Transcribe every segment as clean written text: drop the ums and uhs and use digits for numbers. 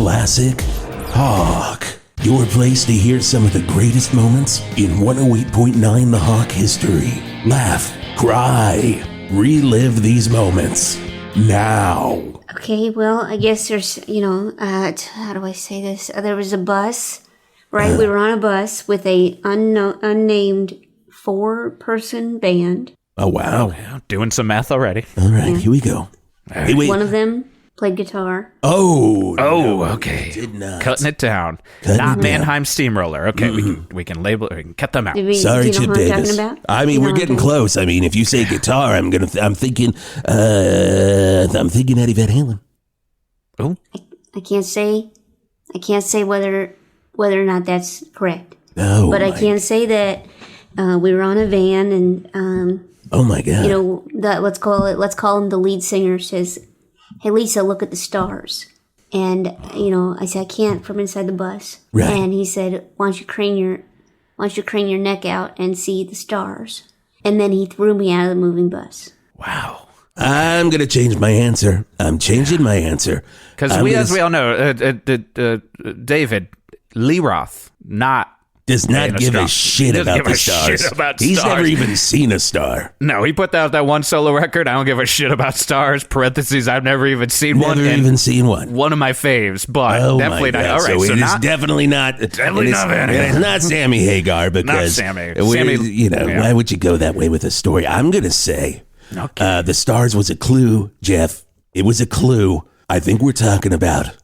Classic Hawk. Your place to hear some of the greatest moments in 108.9 The Hawk history. Laugh, cry, relive these moments now. Okay, well, I guess there's, how do I say this? There was a bus, right? We were on a bus with a unnamed 4-person band. Oh, wow. Yeah, doing some math already. All right, here we go. Hey, wait. One of them played guitar. Oh, no, okay. Did not. Cutting it down. Not Mannheim Steamroller. Okay, we can label it. We can cut them out. Sorry, do you know Chip who I'm Davis. talking about? I mean, we're getting close. I mean, if you say guitar, I'm thinking Eddie Van Halen. Oh, I can't say whether or not that's correct. Oh, but I can say that we were on a van and oh my God. let's call him the lead singer says, "Hey Lisa, look at the stars." And I said, "I can't," from inside the bus. Right. And he said, "Why don't you crane your neck out and see the stars?" And then he threw me out of the moving bus. wow. I'm going to change my answer. I'm changing my answer. Because as we all know, David Lee Roth does not give a shit about the stars. He's never even seen a star. No, he put out that one solo record. I don't give a shit about stars. Parentheses, I've never even seen one. Never even seen one. One of my faves, but definitely not. All right, so it is definitely not. Definitely not Van Halen. It's not Sammy Hagar because not Sammy. Why would you go that way with a story? I'm going to say the stars was a clue, Geoff. It was a clue. I think we're talking about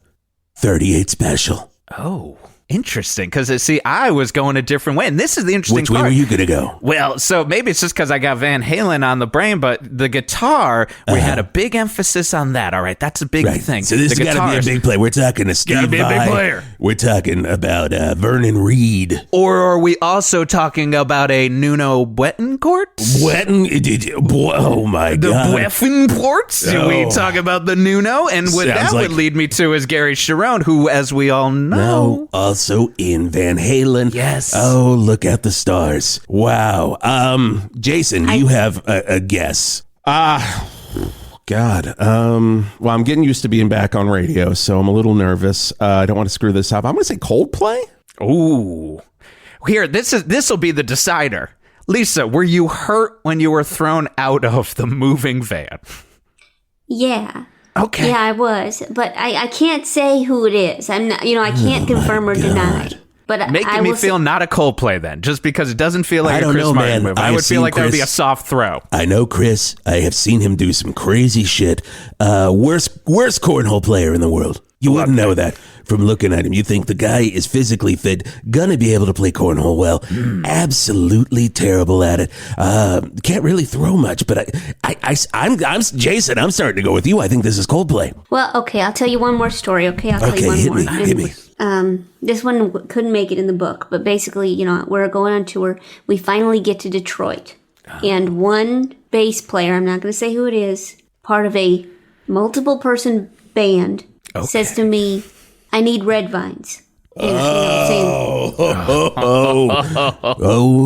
38 Special. Oh. Interesting, because I was going a different way, and this is the interesting part. Which way were you going to go? Well, so maybe it's just because I got Van Halen on the brain, but the guitar, we had a big emphasis on that. All right, that's a big thing. So this has got to be a big play. We're talking to Steve Gotta be a big player. We're talking about Vernon Reed. Or are we also talking about a Nuno Betancourt? Oh my God. The Betancourts? Oh. We talk about the Nuno, and what that would lead me to is Gary Cherone, who, as we all know... Also in Van Halen. Yes. Oh, look at the stars. Wow. Jason, you have a guess. God. Well, I'm getting used to being back on radio, so I'm a little nervous. I don't want to screw this up. I'm going to say Coldplay. Ooh. Here, this will be the decider. Lisa, were you hurt when you were thrown out of the moving van? Yeah. Okay. Yeah, I was, but I can't say who it is. I'm not, I can't confirm or deny. But making me feel not a Coldplay then, just because it doesn't feel like a Chris Martin move. I would feel like that would be a soft throw. I know Chris. I have seen him do some crazy shit. Worst cornhole player in the world. You wouldn't know that from looking at him. You think the guy is physically fit, gonna be able to play cornhole well. Absolutely terrible at it. Can't really throw much, but I'm Jason. I'm starting to go with you. I think this is Coldplay. Well, okay, I'll tell you one more story. Okay, I'll tell you one more. Hit me. This one couldn't make it in the book, but basically, we're going on tour. We finally get to Detroit, and one bass player, I'm not going to say who it is, part of a multiple person band, says to me, "I need red vines." Oh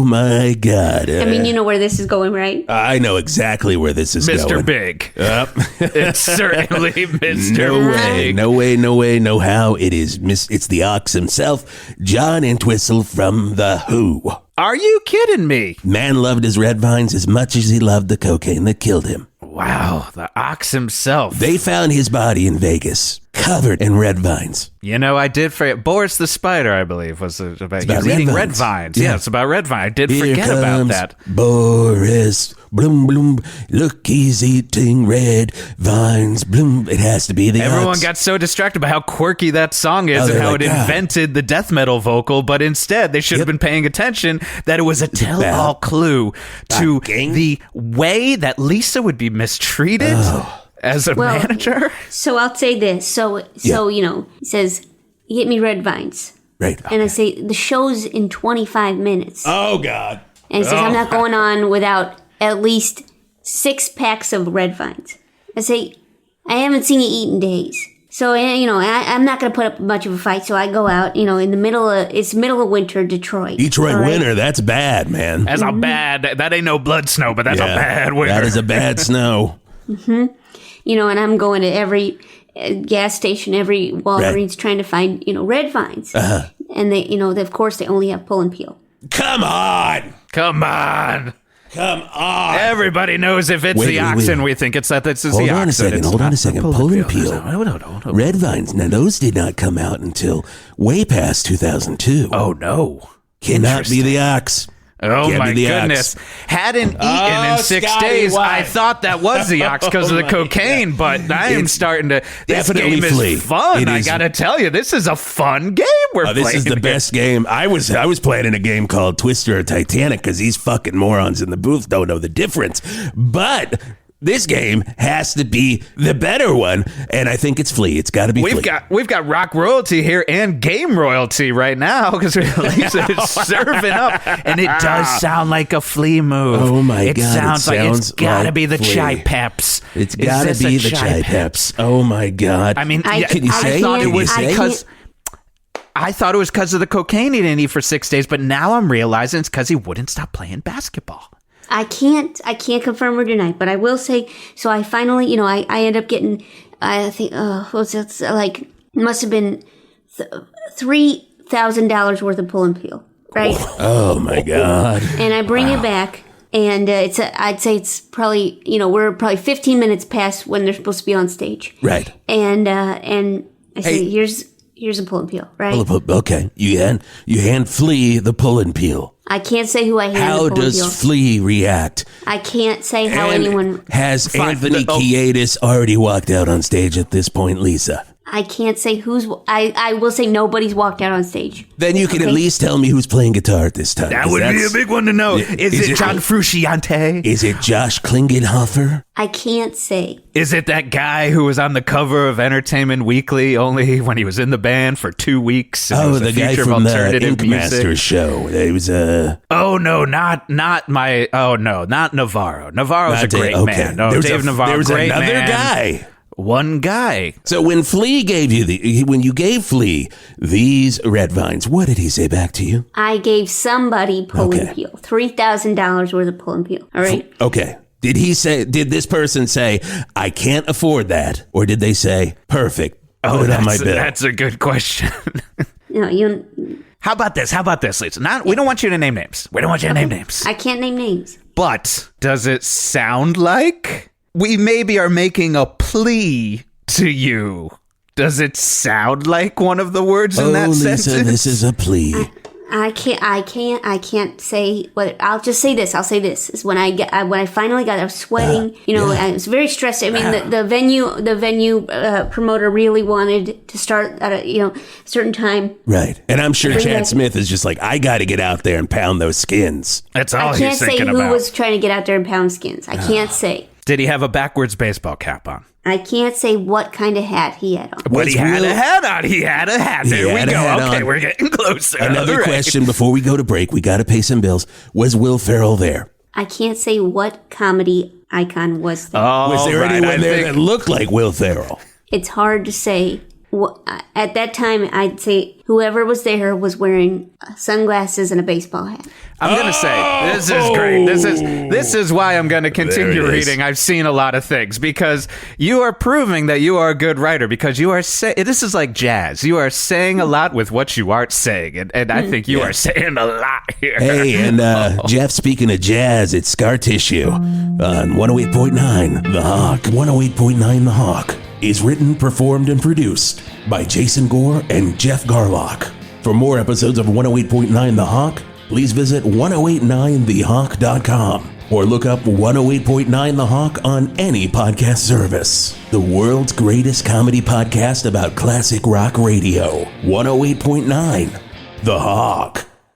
my God. I mean, you know where this is going, right? I know exactly where this is going. Mr. Big. It's certainly Mr. Big. No way, no how. It's the Ox himself, John Entwistle from The Who. Are you kidding me? Man loved his red vines as much as he loved the cocaine that killed him. Wow, the Ox himself. They found his body in Vegas, covered in red vines. I did forget. Boris the Spider, I believe, was about eating red vines. Yeah, it's about red vines. I did forget about that. Boris, bloom, bloom. Look, he's eating red vines. Bloom. It has to be the Everyone Ox. got so distracted by how quirky that song is and how it invented the death metal vocal, but instead they should have been paying attention that it was a tell-all clue to the way that Lisa would be mistreated as a manager. So I'll say this. So he says, "Get me red vines." Right. And I say, "The show's in 25 minutes." Oh, God. And he says, "I'm not going on without at least 6 packs of red vines." I say, "I haven't seen you eat in days." So, I'm not going to put up much of a fight. So I go out, in the middle of winter, Detroit. Winter, that's bad, man. That's a bad, that ain't no blood snow, but that's a bad winter. That is a bad snow. And I'm going to gas station, every Walgreens trying to find, red vines. And they, of course, they only have pull and peel. Come on. Everybody knows if it's the oxen, we think it's that this is the oxen. Hold on a second. Pull and peel. Red vines. Now, those did not come out until way past 2002. Oh, no. Cannot be the ox. Oh, Can't my be the goodness. ox. Hadn't eaten in 6 Scotty, days. why? I thought that was the ox because of the cocaine, but I am starting to... This definitely game Flea. is fun. It I is- got to tell you, this is a fun game we're playing. This is the best game. I was playing in a game called Twister or Titanic because these fucking morons in the booth don't know the difference. But this game has to be the better one, and I think it's Flea. It's got to be Flea. We've got rock royalty here and game royalty right now because Lisa is serving up, and it does sound like a Flea move. Oh my God! It sounds like it's got to be the Flea. Chai Peps. It's got to be the Chai Peps. Oh my God! I mean, can you say? I thought it was Can you say? because. I thought it was because of the cocaine he didn't eat for 6 days, but now I'm realizing it's because he wouldn't stop playing basketball. I can't confirm or deny, but I will say, so I finally, I end up getting, I think, it must have been $3,000 worth of pull and peel, right? Oh my God! And I bring it back, and I'd say it's probably, we're probably 15 minutes past when they're supposed to be on stage. Right. And I say, here's a pull and peel, right? Okay, you hand Flea the pull and peel. I can't say who I hand How the pull and peel. does Flea react? I can't say how And anyone... has Fine. Anthony Kiedis already walked out on stage at this point, Lisa? I can't say who's... I will say nobody's walked out on stage. Then you can at least tell me who's playing guitar at this time. That 'cause would be a that's- big one to know. Is it John Frusciante? Is it Josh Klingenhofer? I can't say. Is it that guy who was on the cover of Entertainment Weekly only when he was in the band for 2 weeks? And it was The a guy feature of from the alternative Ink Master music? show. It was Oh no, not Navarro. Navarro's a great man. No, Dave Navarro, There was great another man. guy. One guy. So when Flea gave you when you gave Flea these red vines, what did he say back to you? I gave somebody pull Okay. and peel. $3,000 worth of pull and peel. All right? Okay. Did this person say, I can't afford that? Or did they say, perfect, put it on my bill? That's a good question. No, How about this, Lisa? We don't want you to name names. We don't want you to name names. I can't name names. But does it sound like we maybe are making a plea to you? Does it sound like one of the words in that Lisa, sentence? this is a plea. I can't say what. I'll just say this. I'll say this is when I finally got. I was sweating. I was very stressed. I mean, the venue promoter really wanted to start at a certain time. Right. And I'm sure Yeah. Chad Smith is just like, I got to get out there and pound those skins. That's all I can't he's say thinking who about. was trying to get out there and pound skins. I can't say. Did he have a backwards baseball cap on? I can't say what kind of hat he had on. But he had a hat on. He had a hat. There we had a go. hat Okay, on. we're getting closer. Another All right. question before we go to break. We got to pay some bills. Was Will Ferrell there? I can't say what comedy icon was there. Was there right, anyone I there think- that looked like Will Ferrell? It's hard to say. At that time, I'd say whoever was there was wearing sunglasses and a baseball hat. I'm going to say, this is great. This is why I'm going to continue There it is. reading. I've seen a lot of things because you are proving that you are a good writer because you are this is like jazz. You are saying a lot with what you aren't saying. And I think you are saying a lot here. Hey, and Geoff, speaking of jazz, it's Scar Tissue on 108.9 The Hawk. 108.9 The Hawk is written, performed, and produced by Jason Gore and Jeff Garlock. For more episodes of 108.9 The Hawk, please visit 1089thehawk.com or look up 108.9 The Hawk on any podcast service. The world's greatest comedy podcast about classic rock radio. 108.9 The Hawk.